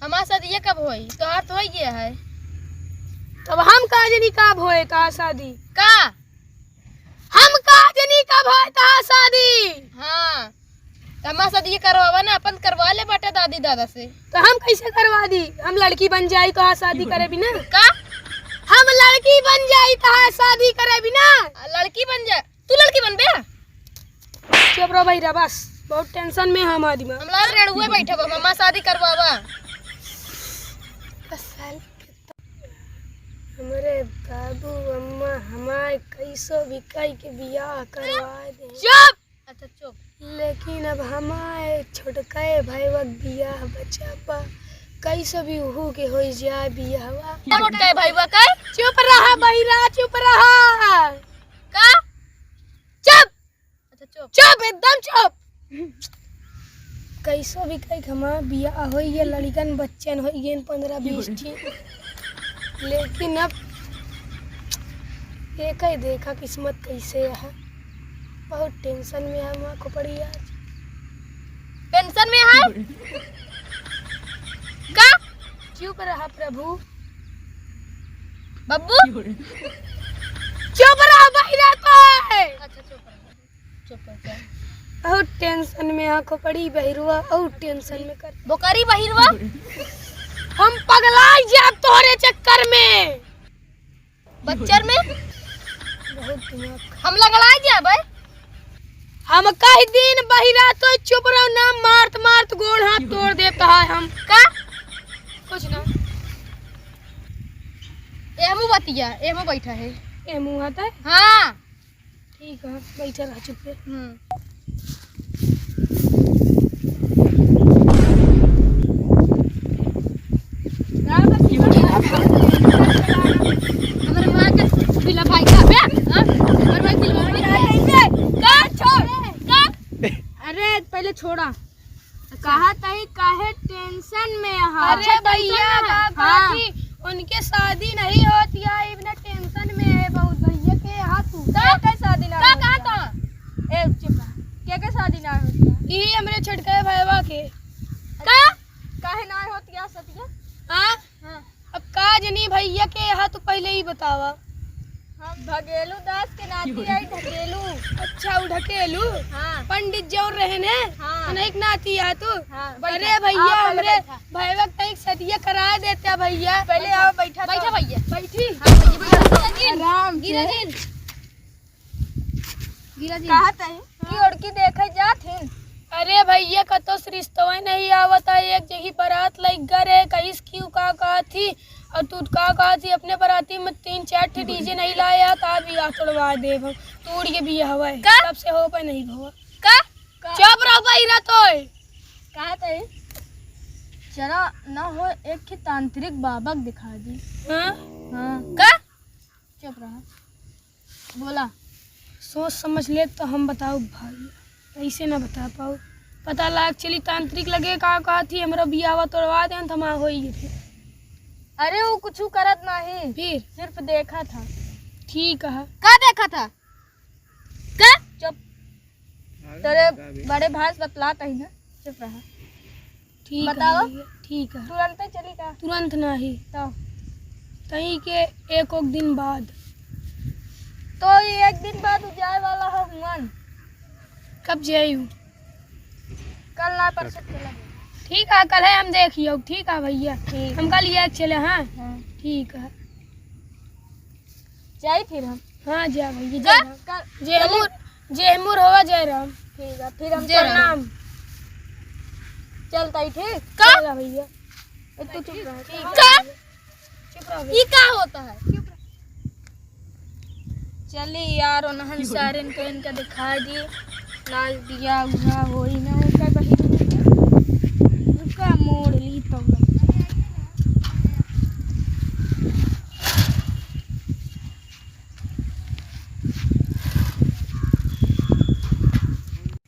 हमारे साथ ये कब होई? तोहार तो हो गया है। तब हम का जनी कब होए का शादी? का हम का जनी कब होए ता शादी? हाँ तो हमारे साथ ये करवावा ना, अपन करवा ले बाटे दादी दादा से। तो हम कैसे करवा दी? हम लड़की बन जाई तो शादी करे बिना? का हम लड़की बन जाई तो शादी करे बिना? लड़की बन जा, तू लड़की बन बे? चुप रहो भैया, बस बहुत टेंशन में हम आदमी। हम लाल रेड़ुए बैठे बा, मम्मा शादी करवावा। हमारे बाबू अम्मा हमारे कैसो भी कई के बियाह करवा दे। चुप। अच्छा चुप। लेकिन अब हमारे छोटके भाईवा बियाह बचापा कैसो भी उहू के हो जाए बियाहवा। छोटका भाईवा का? चुप रहा बहिरा, चुप रहा। का चुप। अच्छा चुप चुप, एकदम चुप। कैसो भी कई हमारा बियाह हो गया, लड़कन बच्चन हो गए 15-20 ठीक। लेकिन अब एक ही देखा किस्मत कैसे है। बहुत टेंशन में हम आँखों पड़ी आज। पेंशन में है का? चुप रहा प्रभु। बब्बू चुप रहा बहिरा तो। अच्छा चुप रह। बहुत टेंशन में आँखों पड़ी बहिरुआ, और टेंशन में कर बोकारी बहिरवा। हम पगला जा तोरे चक्कर में। बच्चर में बहुत दिमाग। हम लगला जा भाई। हम कई दिन बहिरा तो चुप रहो ना, मारत मारत गोड़ हाथ तोड़ देता है। हम का कुछ ना। एमू बतिया, एमू बैठा है। ए मुँह आता है। हाँ ठीक है, बैठा रहा चुप पे। हमारे माँ के बिला भाई का बे, हाँ हमारे भाई बिला का छोड़ का। अरे पहले छोड़ा, कहा तही काहे टेंशन में है? अरे भैया हाँ, उनके शादी नहीं होती है, इतना टेंशन में है बहुत। भैया के यहाँ तू का शादी ना का कहा था? ए चुप रहा। क्या शादी ना होती है? ये हमरे छटके भाईवा के। का काहे ना होती है सतिया? हाँ हाँ। अब का जनी भैया के यहाँ तो पहले ही बतावा। हम ढकेलू दास के नाती आई ढकेलू। अच्छा वो ढकेलू। हाँ पंडित जोर रहे ने। हाँ नहीं नाती है तू। हाँ, अरे भैया हमरे भाईवा तक सदिया करा देते हैं भैया। पहले आओ बैठा बैठा भैया बैठी। आराम गिरा जी कहा तही की ओड़की देखे जात हैं। अरे भैया का तो रिश्ता नहीं आवता। एक जगह बारात लग गए, कहीं क्यों कहा थी और तू कहा थी अपने बाराती में 3-4 डीजे नहीं लाया था बियाह तोड़वा दे। तोड़ के बियाह हुआ है, तब से हो पे नहीं हुआ का चुप रहो बहिरा तो। कहा थे जरा ना हो एक ही तांत्रिक बाबा दिखा दी। हाँ हाँ का चुप रहा बोला। सोच समझ ले तो हम बताओ भाई, ऐसे ना बता पाओ। पता लाग चली तांत्रिक लगे कहा थी हमारा बियाह तोड़वा दे, हम हो ही थे। अरे वो कुछ करत नहीं, फिर सिर्फ देखा था। ठीक है। का देखा था का? चुप। तेरे बड़े भाई बतलाता ही ना, चुप रहा। ठीक बताओ। है ठीक है। तुरंत चली का तुरंत नहीं तो तही के एक दिन बाद। तो ये एक दिन बाद जाए वाला है मन। कब जायू? कल ना परसों चला। ठीक है कल है हम देखियो। ठीक है भैया, हम कल ये चले। हाँ ठीक है जाए फिर हम। हाँ जा भैया जा। कल जेहमुर जेहमुर होवा जय राम। ठीक है फिर हम प्रणाम। चलता ही ठीक चला भैया। तू चुप रह। चुप रहो भैया। ये क्या होता है? चली यार उन्हन सारे को इनका दिखा दिए। नाच दिया उहा हो ही ना उनका बहिर उनका मोड़ ली तो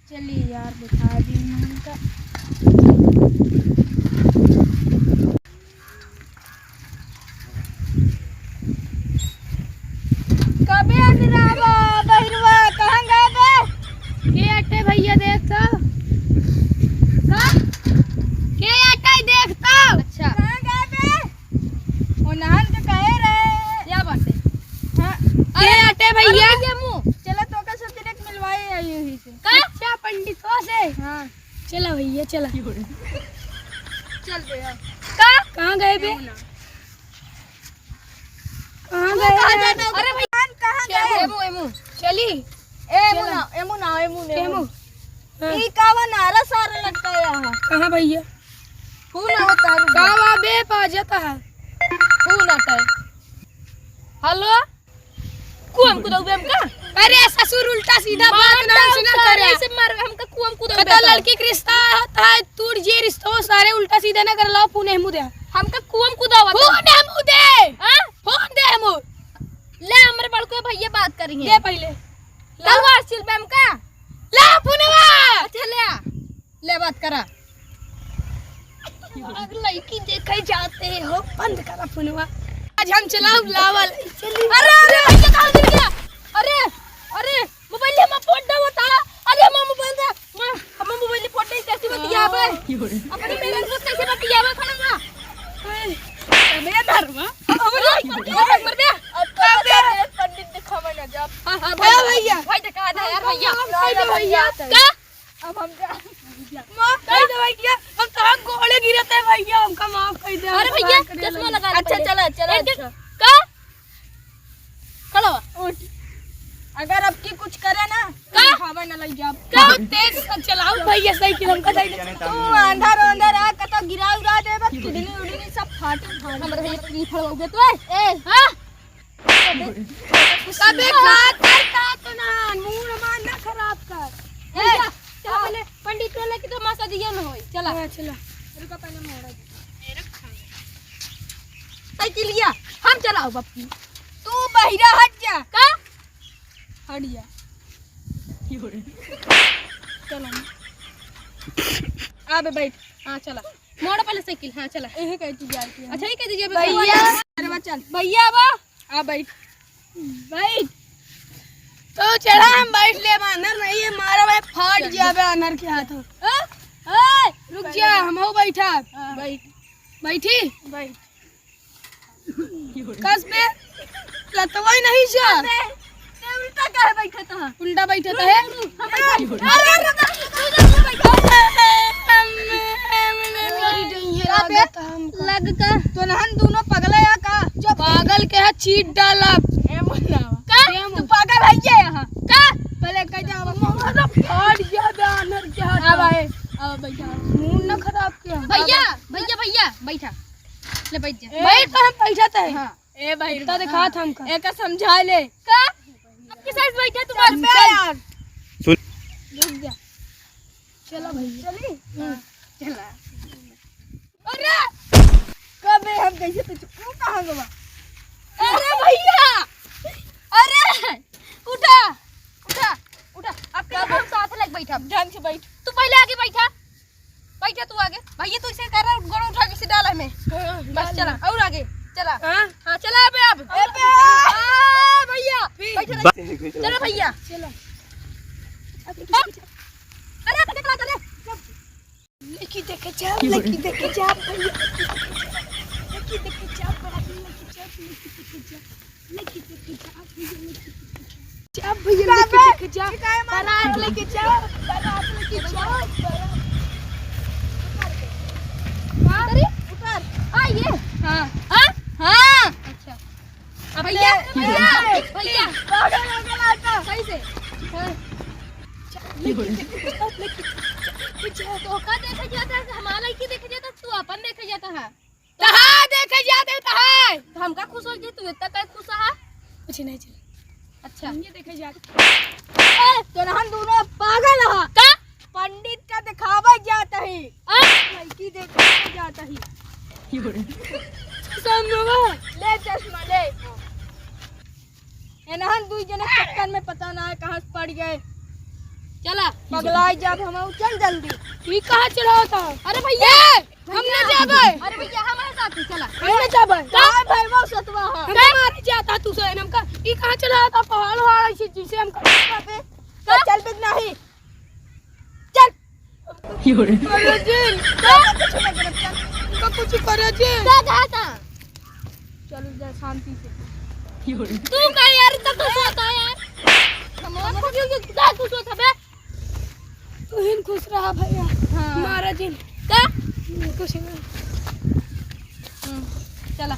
चली यार दिखा दी उनका। कभी अंदर बहिरवा कहाँ गए बे? ये अट्टे भैया देख तो चला भैया चला। चल भैया। कहाँ गए बे? कहाँ गए? अरे भैया कहाँ गए? एमू एमू चली एमू ना एमू ना एमू ने एमू। हाँ। ई कावा नारा सारा लगता है यहाँ। कहाँ भैया? फोन होता है। कावा बे पाजता है। फोन आता है। हेलो कुआम कुदाऊ बे हमका। अरे ससुर उल्टा सीधा बात ना सुना करे। ऐसे मार हमका कुआम कुदाऊ पता लड़की का रिश्ता होता है तू जे रिश्ता हो सारे उल्टा सीधा ना कर लाओ पुणे मुदे हमका कुआम कुदावा पुणे मुदे। हां फोन दे मु ले हमरे बड़को भैया बात करी है। दे पहले लवा सिल बे हमका ला पुनवा। अच्छा ले आ ले बात करा। लड़की देखे जाते हो बंद करा पुनवा। आज हम चलाओ लावल। अरे अरे भैया कहां गिर गया? अरे अरे मोबाइल में फोन दे बता। अरे हम मोबाइल दे हम मोबाइल में फोन दे कैसे बतियाबे? अपने मेरे से कैसे बतियाबे खड़ा मैं धर्मा मर बे पंडित दिखावा ना जा। हां भैया भाई दिखा दे यार भैया। भैया का अब हम जा माफ कर दे भैया हम कहां गोले गिरते हैं भैया हमका माफ कर दे। अरे भैया चश्मा लगा ले। अच्छा चला चला का खड़ा उठ। अगर अब की कुछ करे ना का खावा ना लग जा। का तेज से चलाओ भैया साइकिल हमका दे दे। तू अंदर अंदर आ कतो गिरा उड़ा देबे किडनी उडनी सब फाट हमरे भैया फ्री फड़ोगे तो ए हां सबे बात करता तो ना मुंह मान ना खराब कर। ए चल पहले पंडित वाला की तो मासा दिया ना होई। चला चला रुको पहले मोड़ा साइकिल लिया हम चलाओ बापू। तू बहिरा हट जा का हट जा। चलो आ बे बैठ। हां चला मोड़ पहले साइकिल। हां चला यही कह तू जाती है। अच्छा ही कह दीजिए भैया। अरे बा चल भैया बा आ बैठ बैठ तो चढ़ा हम बैठ ले अनर नहीं है मारा भाई फाट जाबे अनर के हाथ। ए रुक जा हम हो बैठा बैठ बैठी बैठ कस पे लतवाई नहीं जा ते उल्टा काहे बैठत है? उल्टा बैठा तो है। लग का तो नहन दोनों पगला या का जो पागल के है चीट डाला का तू पागल है क्या यहाँ का पहले कह जा मारा फाट जाबे अनर के हाथ। अब आए अब बैठा मुंह न खराब किया भैया भैया भैया बैठा ले बैठ जा बैठ तो हम बैठा है। हां ए भाई तो दिखा था हमका एक समझा ले का आपके साथ बैठा तू बात पे यार रुक जा। चलो भैया चली चला। अरे कब हम कैसे तो तू कहां गवा? अरे भैया अरे उठा उठा उठा आपके हम साथ लग बैठा ध्यान से बैठ। तू पहले आगे बैठा बैठा तू आगे भैया तू इसे कर रहा गोड़ उठा के से डाला में बस चला और आगे चला। हां चला अब भैया बैठा चलो भैया चलो अरे चला चले लेकी देखे जा लेकी देखे जा भैया लेकी देखे जा लेकी देखे जा भैया लेकी देखे जा बारात लेके जा बारात लेके जा। अरे उतार आ ये हां हां हां अच्छा अब भैया भैया भैया पागल हो गया आता सही से तो का देखा जाता है हमारा की देखा जाता तू अपन देखा जाता है तहा देखे जाते तहा तो हम का खुश हो गए तू इतना का खुश है कुछ नहीं चल। अच्छा ये देखे जाते तो हम दोनों पागल है का पंडित का दिखावा जाता है लड़की देखा जाता है समझो ले चश्मा ले एनहन दुई जने चक्कर में पता ना है कहां से पड़ गए। चला पगलाई जब हम चल जल्दी। तू कहां चढ़ा था? अरे भैया हमने जाबे। अरे भैया हमारे साथ ही चला हमने जाबे का भाई वो सतवा है हमने मारे जाता तू से हमका ई कहां चढ़ा था पहाड़ वाला ऐसे जिसे हम पे चल पे नहीं चल अरे जी का कुछ करे जी का था चल जा शांति से। तू का यार तक तो सोता है यार हम को क्यों क्या तू सोता बे तू ही खुश रहा भैया। हाँ। मारा जिन का कुछ नहीं। चला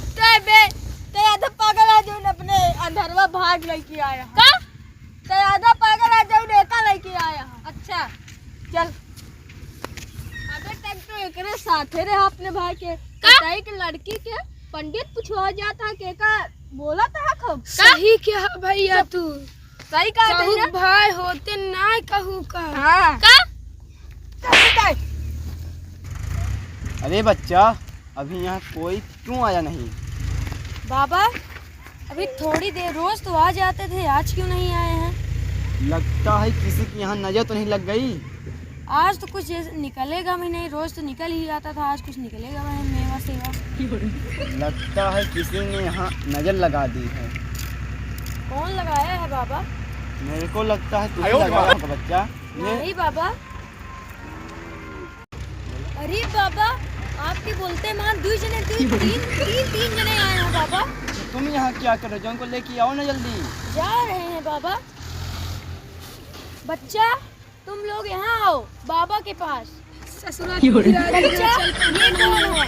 ते आधा पागल आ जाऊन अपने अंधरवा भाग लेके आया का ते आधा पागल आ जाऊन एका लेके आया। अच्छा चल अबे तक तो एकरे साथे रहे अपने भाई के कई के लड़की के पंडित पूछवा जाता के का बोला था खूब सही क्या भैया तू सही कहा कहू था भाई होते ना कहू का। हां का अरे बच्चा, अभी यहाँ कोई क्यों आया नहीं? बाबा अभी थोड़ी देर रोज तो आ जाते थे, आज क्यों नहीं आए हैं? लगता है किसी की यहाँ नजर तो नहीं लग गई। आज तो कुछ निकलेगा भी नहीं, रोज तो निकल ही आता था, आज कुछ निकलेगा भी मेवा सेवा। लगता है किसी ने यहाँ नजर लगा दी है। कौन लगाया है बाबा? मेरे को लगता है तुझे लगाया होगा बच्चा। नहीं बाबा। अरे बाबा आपके बोलते मान तीन जने आए हैं बाबा। तुम यहाँ क्या कर रहे हो? उनको लेके आओ ना जल्दी। जा रहे हैं बाबा। बच्चा तुम लोग यहाँ आओ बाबा के पास। बच्चा ये कौन है?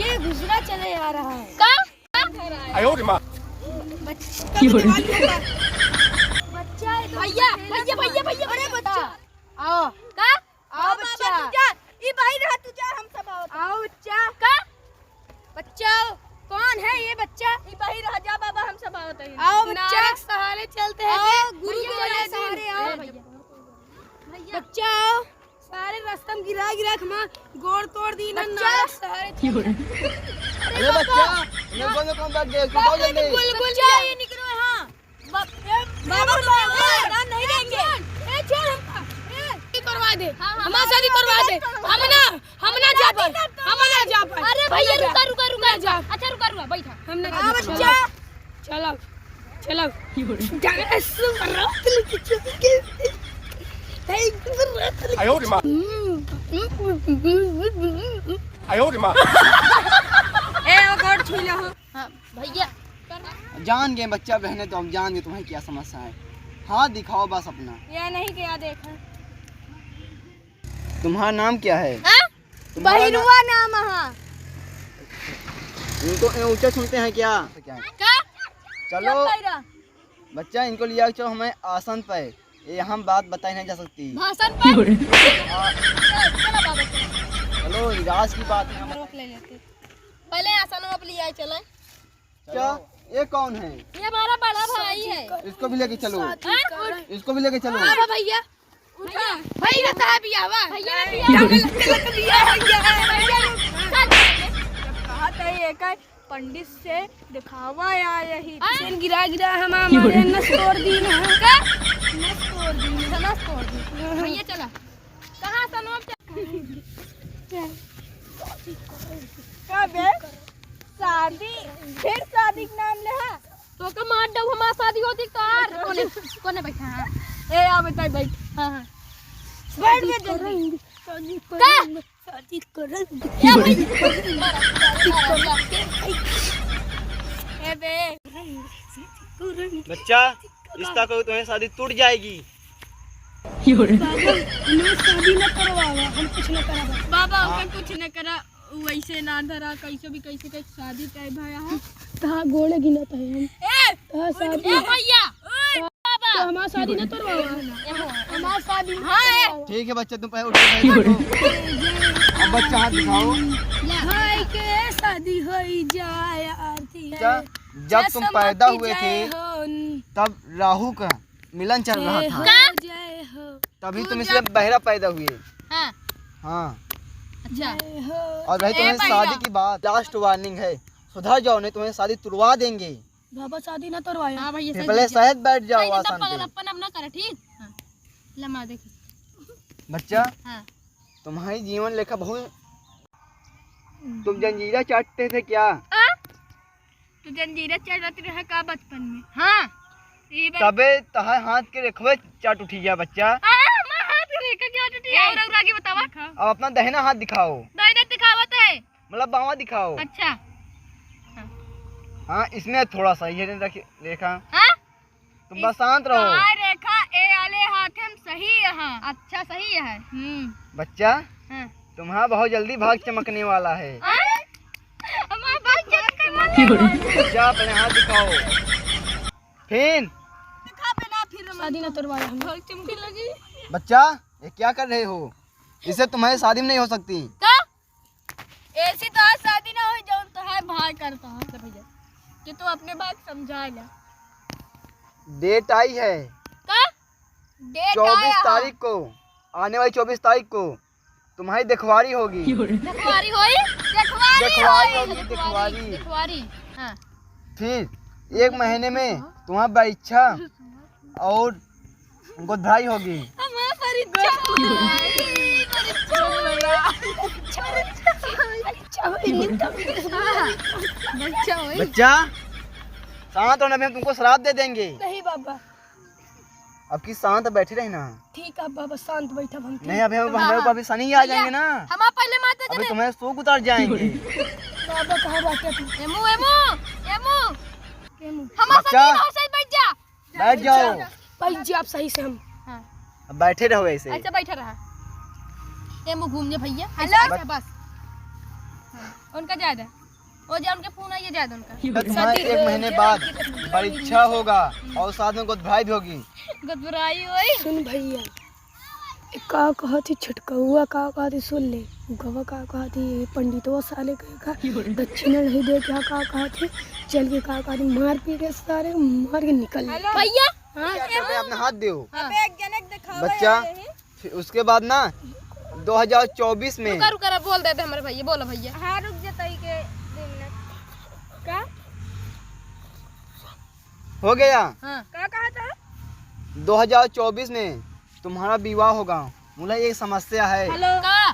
ये गुजरा चले आ रहा है। बच्चा भैया भैया भैया भैया अरे बच्चा आओ का आओ बच्चा ई भाई रहा तू जा हम सब आओ बच्चा का बच्चा कौन है ये बच्चा? ई भाई रहा जा बाबा हम सब आवत हैं। आओ बच्चा सहारे चलते हैं गुरु के बोले सहारे आओ बच्चा आओ सारे रास्ता में गिरा खमा गोड़ तोड़ दी ना सहारे अरे बच्चा, मेरे को कौन बैठ गए? उठाओ जल्दी। बच्चा ये निकलो यहाँ बाबा नहीं देंगे। ए छोड़ हमका करवा दे हमारा शादी करवा दे। हम ना जा पाए। अरे भैया रुका जा। अच्छा रुका बैठा हम ना आ बच्चा चलो ए ओ गोड़ छू ले हो। हां भैया जान गए बच्चा, बहने तो हम जान गए तुम्हें क्या समस्या है। हाथ दिखाओ बस अपना। ये नहीं क्या देखा तुम्हारा नाम क्या है? बहिरुआ नाम हां इनको ऊंचा सुनते हैं क्या? का चलो बच्चा, इनको लिया चलो हमें आसन पे। ये हम बात बताई नहीं जा सकती। भाषण पर चलो बाबा चलो राज की बात है। रोक ले लेते पहले आसनों पे ले आए चले। क्या ये कौन है? ये हमारा बड़ा भाई है। इसको भी लेके चलो, इसको भी लेके चलो। अरे भैया उठा भैया साहब भी आवा भैया कहत है एक पंडित से दिखावा आया यही गिरा हमारे नस तोड़ दी ना नस तोड़ दी भैया चला कहां सनोब कबे शादी फिर शादी के नाम ले है तो का मार दो हमारा शादी होती कार कोने बैठा है ए आ बेटा बैठ हां बैठ में जल्दी शादी करेंगे ए बे बच्चा, रिश्ता करो तुम्हें शादी टूट जाएगी। शादी न करवावा हम कुछ न करावा बाबा ओके कुछ न करा वैसे ना धरा कैसे शादी तय भया है कहाँ गोड़े गिनत है हम ए कहाँ शादी ए भैया बाबा तो हमारा शादी न करवावा हमारा शादी हां ठीक है बच्चा, तुम पहले उठ के अब बच्चा हाथ दिखाओ। भाई के शादी हो जाए आरती बच्चा, जब तुम पैदा हुए थे तब राहु का मिलन चल रहा था, जय हो तभी तुम इसलिए बहरा पैदा हुए। हां हाँ अच्छा और भाई तुम्हें शादी की बात लास्ट वार्निंग है, सुधर जाओ नहीं तुम्हें शादी तुड़वा देंगे। बाबा शादी न करवाया हां भैया पहले शायद बैठ जाओ आसान पागल पे। अपन अब ना करे ठीक हां लम्मा देख बच्चा, हां तुम्हारी जीवन लेखा बहुत, तुम जंजीरा चाटते थे क्या? तू जंजीरा चढ़ती रहा का बचपन में? हां तबे तहार हाथ के रेखवे चाट उठी गया बच्चा। मैं हाथ रेखा क्या टूटी है और आगे बतावा अब अपना दहिना हाथ दिखाओ। दाहिना दिखावत है मतलब बावा दिखाओ। अच्छा हाँ इसमें थोड़ा सा ये रेखा। हां तुम बस शांत रहो। हां रेखा ए आले हाथम सही है। अच्छा सही है। बच्चा हाँ। तुम्हारा बहुत जल्दी भाग चमकने वाला है। हमारा भाग चमकने वाला है। बच्चा अपने हाथ दिखाओ। फिर दिखा बिना फिर शादी न तोड़वाया हम। भाग चमकने लगी। बच्चा ये क्या कर रहे हो? इससे तुम्हारी शादी में नहीं हो सकती। का ऐसी तो आज शादी ना हुई जो तो है भाग करता है भैया कि तू अपने बात समझा ले। डेट आई है का डेट 24 तारीख को, आने वाली 24 तारीख को तुम्हारी दिखवारी होगी। दिखवारी होई। दिखवारी होगी, दिखवारी। दिखवारी। हाँ। फिर 1 महीने में तुम्हारी परीक्षा और गोदभराई होगी। हमारा परीक्षा बच्चा होई। बच्चा शांत होना, हम तुमको शराब दे देंगे। नहीं बाबा, अब की शांत बैठे रहना। ठीक है बाबा, शांत बैठा हम। नहीं अभी हमारे ऊपर अभी शनि आ जाएंगे ना। हम पहले माता अभी तुम्हें सूख उतर जाएंगे। बाबा कहाँ बात तू? एमू एमू एमू हम बच्चा सही बैठ जा। बैठ जाओ। भाई जी आप सही से हम। हाँ। अब बैठे रहो ऐसे। अच्छा बैठा रहा। एमू घूम जा भैया। हेलो बस। हाँ, उनका ज्यादा वो जा, उनके फोन आइए ज्यादा उनका। तुम्हारा 1 महीने बाद परीक्षा होगा और साथ में गोदभराई भी होगी। गदबराई होई। सुन भैया, का कहा थी छटकहुआ, का कहा थी सुन ले, गवा का कहा थी पंडितवा साले का दक्षिण नहीं दे, क्या का कहा थी चल के का कहा थी मार पी के सारे मार के निकल भैया। क्या करते हैं? अपने हाथ दो। अबे एक जनक दिखाओ बच्चा फिर उसके बाद ना 2024 में रुका बोल देते हमारे भैया। बोलो भैया। हाँ रुक जा तई के दिन का हो गया। हाँ का कहा था? 2024 में तुम्हारा विवाह होगा। मुला एक समस्या है। हेलो का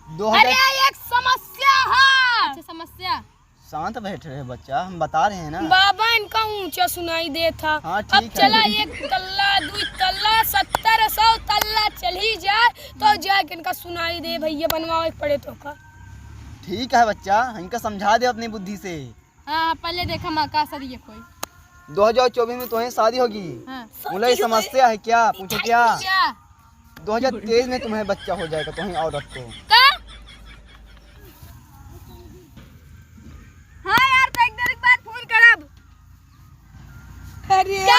2000 एक समस्या है। अच्छा समस्या। शांत बैठ रहे बच्चा, हम बता रहे हैं ना। बाबा इनका ऊंचा सुनाई दे था। हाँ, अब ठीक चला है। 1 तल्ला 2 तल्ला 70 100 तल्ला चल ही जाए तो जाके इनका सुनाई दे भैया, बनवाओ पड़े तो का। ठीक है बच्चा, इनका समझा दे अपनी बुद्धि से। हाँ पहले देखा माँ का सर ये कोई। 2024 में तुम्हें शादी होगी। हाँ। मुला ये समस्या है क्या? पूछो क्या? क्या 2023 में तुम्हें बच्चा हो जाएगा तुम्हें औरत को। का? हाँ यार तो एक बार फोन करब। अरे क्या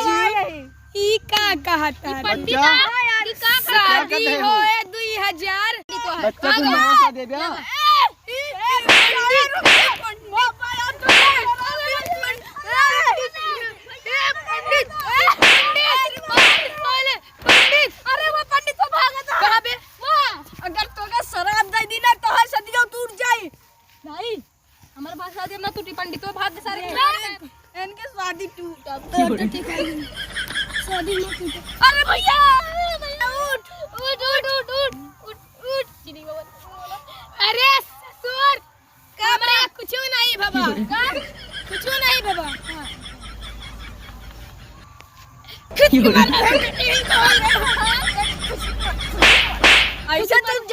जी ई का कहता पंडित बच्चा, हाँ यार का शादी कर रहे हो? होए 2000 बच्चा तुम नया दे दिया। अगर तोके शराब दे दी ना तो हर सदियों टूट जाई। नहीं हमारे पास शादी में ना टूटी पंडित तो भाग सारे इनके शादी टूटा तो ठीक है शादी में टूटा। अरे भैया भैया उठ उठ उठ उठ उठ उठ उठ चिड़ी बाबा। अरे ससुर हमरा कुछ नहीं बाबा, कुछ नहीं बाबा। ऐसे तुम